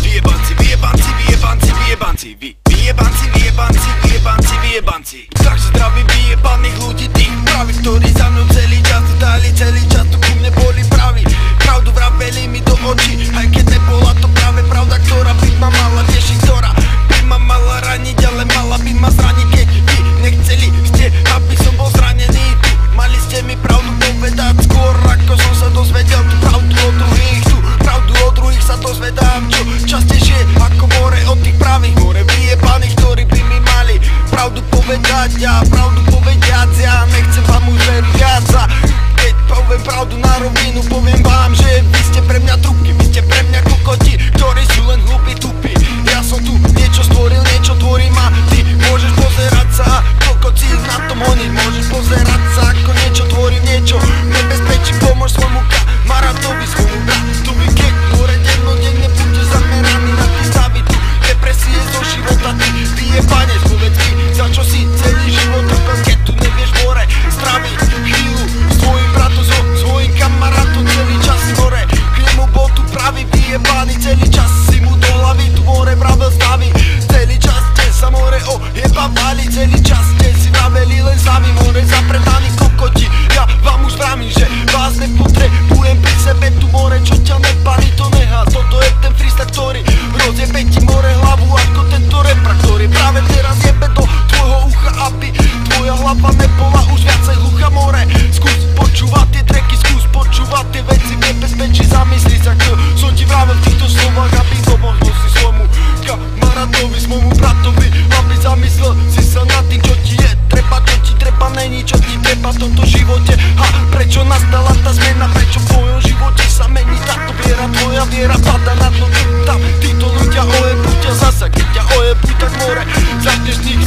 Vyjebanci, vyjebanci, vyjebanci, vyjebanci, vyjebanci, vyjebanci, vyjebanci, vyjebanci. Takže zdravím vyjebaných ľudí, tých pravých, ktorí za mnou celý čas dali, celý čas tu ku mne boli praví. Pravdu vraveli mi do očí, aj keď nebola to práve pravda, ktorá by ma mala tešiť, ktorá by ma mala raniť, ale mala by ma zraniť. Keď vy nechceli ste, aby som bol zranený tu, mali ste mi pravdu povedať skôr, ako som sa dozvedel tú pravdu od druhých. Tu pravdu od druhých sa dozvedám čo častejšie ako more od tých pravých. More vyjebaných, ktorí by mi mali pravdu povedať, ja pravdu povediac, ja nechcem vám už veriť viac. A keď poviem pravdu na rovinu, poviem vám, že vy ste pre mňa trúbky, vy ste pre mňa kokoti, ktorí sú len hlúpi, tupí. Ja som tu niečo stvoril, niečo tvorím a ty môžeš pozerať sa, koľko si na tom honiť. Môžeš pozerať sa, ako niečo tvorím, niečo nebezpečí, pomôž svojmu kamarátovi, svojmu bratovi. Keď more dennodenne budeš zameraný na tie stavy, tu depresie zo života, ty vyjebanec, povedz mi, za čo si celý život trpel, keď tu nevieš more straviť chvíľu s tvojim bratom, so svojim kamarátom, celý čas si more k nemu bol tu pravý vyjebaný, celý čas si mu do hlavy tu more vravel stavy, celý čas ste sa more ojebávali, celý čas ste si vraveli len sami, more zapredaní kokoti. Ja vám už vravím, že vás nepotrebujem pri sebe, tu more čo ťa nepálí, to nehá. Toto je ten freestyle, ktorý rozjebe ti more hlavu ako tento repra, ktorý práve teraz jebe do tvojho ucha, aby tvoja hlava nebola už viacej hlucha. More, skús počúvať tie tracky, skús počúvať tie veci v nebezpečí, zamysli sa, čo som ti vravel v týchto slovách, aby pomohol si svojmu kamarátovi, svojmu bratovi, aby zamyslel si sa nad tým, čo ti je treba, čo ti treba není, čo ti treba v tomto živote. A prečo nastala tá zmena, prečo v tvojom živote sa mení táto viera, tvoja viera pada na to, tam títo ľudia ojebú ťa zasa, keď ťa ojebú, tak more začneš z nich